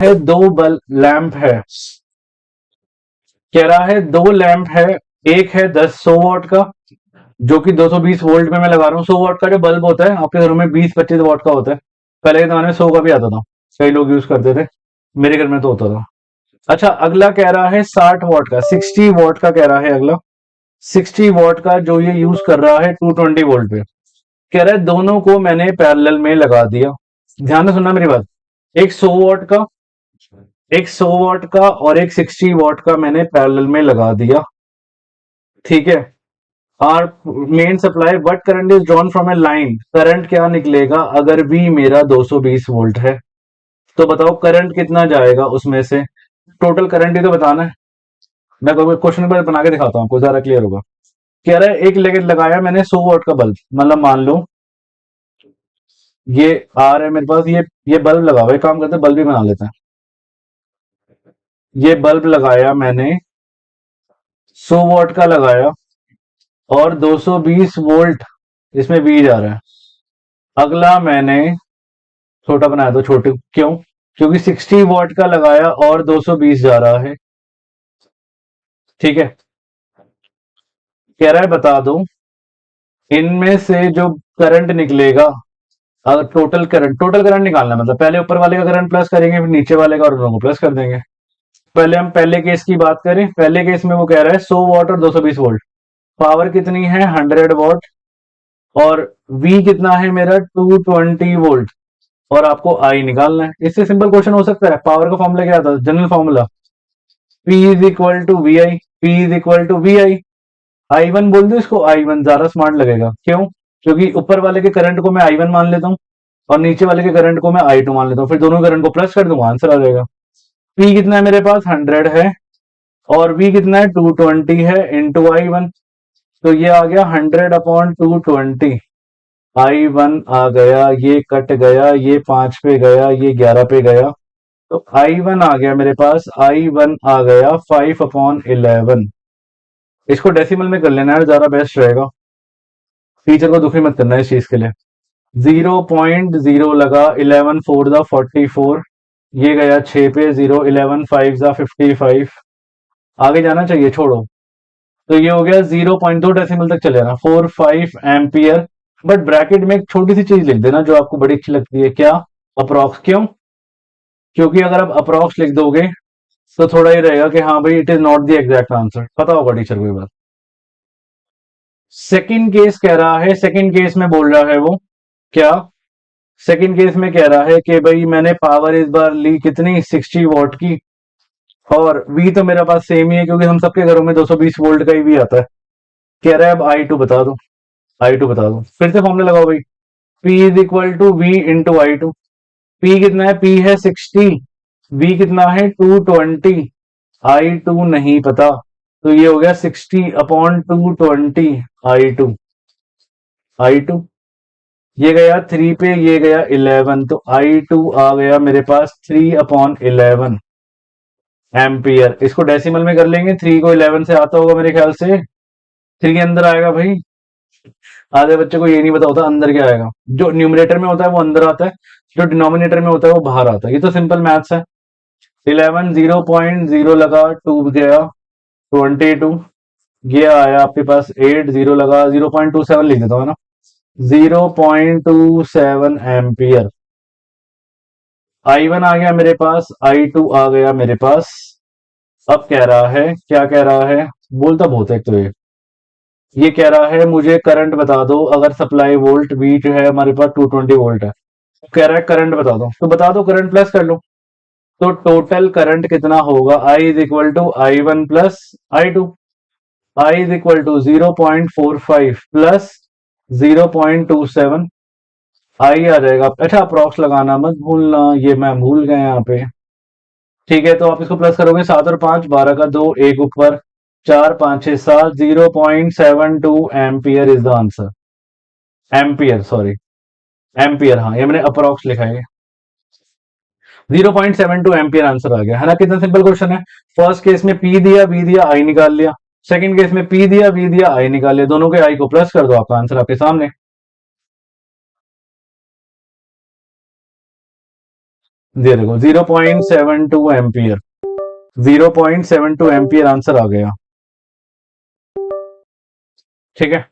है दो bulb lamp है, कह रहा है दो लैंप है, एक है 100 वॉट का जो कि 220 वोल्ट में मैं लगा रहा हूँ। 100 वॉट का जो बल्ब होता है आपके घरों में 20-25 वॉट का होता है। पहले के जमाने में 100 का भी आता था, कई लोग यूज करते थे, मेरे घर में तो होता था। अच्छा, अगला कह रहा है 60 वॉट का, 60 वॉट का कह रहा है अगला। 60 वॉट का जो ये यूज कर रहा है 220 वोल्ट पे, कह रहा है दोनों को मैंने पैरेलल में लगा दिया। ध्यान से सुनना मेरी बात। एक 100 वॉट का, एक 100 वॉट का और एक 60 वॉट का मैंने पैरेलल में लगा दिया, ठीक है। Are main supply but current is drawn from a line, current क्या निकलेगा अगर वी मेरा 220 वोल्ट है, तो बताओ करंट कितना जाएगा उसमें से। टोटल करंट ही तो बताना है। मैं क्वेश्चन पर बना के दिखाता हूँ आपको, ज्यादा क्लियर होगा। कह रहा है एक लेके लगाया मैंने 100 वॉट का बल्ब, मतलब मान लो ये आर है मेरे पास, ये बल्ब लगा हुआ है, काम करते हैं बल्ब ही बना लेते हैं। ये बल्ब लगाया मैंने, 100 वॉट का लगाया और 220 वोल्ट इसमें वी जा रहा है। अगला मैंने छोटा बनाया, तो छोटे क्यों, क्योंकि 60 वॉट का लगाया और 220 जा रहा है, ठीक है। कह रहा है बता दो इनमें से जो करंट निकलेगा, अगर टोटल करंट निकालना है, मतलब पहले ऊपर वाले का करंट प्लस करेंगे फिर नीचे वाले का और दोनों को प्लस कर देंगे। पहले हम पहले केस की बात करें, पहले केस में वो कह रहा है 100 वॉट और 220 वोल्ट, पावर कितनी है 100 वॉट, और वी कितना है मेरा 220 वोल्ट, और आपको आई निकालना है। इससे सिंपल क्वेश्चन हो सकता है। पावर का फॉर्मूला क्या था, general formula, P is equal to V I, P is equal to V I one बोल दो इसको, आई वन ज्यादा स्मार्ट लगेगा, क्यों, क्योंकि ऊपर वाले के करंट को मैं आई वन मान लेता हूँ और नीचे वाले के करंट को मैं आई टू मान लेता हूँ, फिर दोनों करंट को प्लस कर दूंगा, आंसर आ जाएगा। पी कितना है मेरे पास 100 है, और वी कितना है 220 है इंटू आई वन, तो ये आ गया 100/220। आई वन आ गया, ये कट गया, ये 5 पे गया, ये 11 पे गया, तो आई वन आ गया मेरे पास, आई वन आ गया 5/11। इसको डेसिमल में कर लेना है, ज्यादा बेस्ट रहेगा। टीचर को दुखी मत करना इस चीज के लिए। 0.0 लगा, 11 4 दा 44, ये गया 6 पे, 0 11 5 दा 55, आगे जाना चाहिए, छोड़ो। तो ये हो गया 0.2 डेसिमल तक चले ना, 45 एम्पियर। बट ब्रैकेट में एक छोटी सी चीज लिख देना जो आपको बड़ी अच्छी लगती है, क्या, अप्रॉक्स, क्यों, क्योंकि अगर आप अप्रॉक्स लिख दोगे तो थोड़ा ही रहेगा कि हाँ भाई it is not the exact answer, पता होगा टीचर को ये बात। सेकंड केस कह रहा है, सेकंड केस में बोल रहा है वो क्या, सेकंड केस में कह रहा है कि भाई मैंने पावर इस बार ली कितनी 60 वॉट की, और वी तो मेरा पास सेम ही है क्योंकि हम सबके घरों में 220 वोल्ट का ही वी आता है। कह रहा है अब आई टू बता दो, आई टू बता दो, फिर से फॉर्मूला लगाओ भाई। P is equal to V into I two. P कितना है, P है 60, वी कितना है 220, आई टू नहीं पता, तो ये हो गया 60/220 आई टू। आई टू ये गया 3 पे, ये गया 11, तो आई टू आ गया मेरे पास 3/11 एम्पियर। इसको डेसिमल में कर लेंगे, 3 को 11 से आता होगा मेरे ख्याल से, 3 के अंदर आएगा भाई। आधे बच्चे को ये नहीं पता होता अंदर क्या आएगा, जो न्यूमरेटर में होता है वो अंदर आता है, जो डिनोमिनेटर में होता है वो बाहर आता है, ये तो सिंपल मैथ्स है। 11 0.0 लगा, 2 गया 22, ये आया आपके पास 8, 0 लगा 0.27 लिख देता हूँ ना, 0.27 एम्पियर। आई वन आ गया मेरे पास, आई टू आ गया मेरे पास। अब कह रहा है, क्या कह रहा है, बोलता बहुत है एक तो ये कह रहा है मुझे करंट बता दो अगर सप्लाई वोल्ट वी जो है हमारे पास 220 वोल्ट है, कह रहा है करंट बता दो, तो बता दो करंट प्लस कर लो, तो टोटल करंट कितना होगा, I is equal to I one plus I two, I is equal to 0.45 plus 0.27, I आ जाएगा। अच्छा, अप्रॉक्स लगाना मत भूलना, ये मैं भूल गया यहाँ पे, ठीक है। तो आप इसको प्लस करोगे, 7 और 5 12 का 2, एक ऊपर, 4 5 6 7, 0.72 ampere is the answer. Ampere, sorry, ampere, हाँ ये मैंने अप्रॉक्स लिखा है। 0.72 एम्पियर आंसर आ गया है ना, कितना सिंपल क्वेश्चन है। फर्स्ट केस में पी दिया, वी दिया, आई निकाल लिया। सेकंड केस में पी दिया, वी दिया, आई निकाल लिया, दोनों के आई को प्लस कर दो, आपका आंसर आपके सामने। ये देखो 0.72 एम्पियर, 0.72 एम्पियर आंसर आ गया। ठीक है।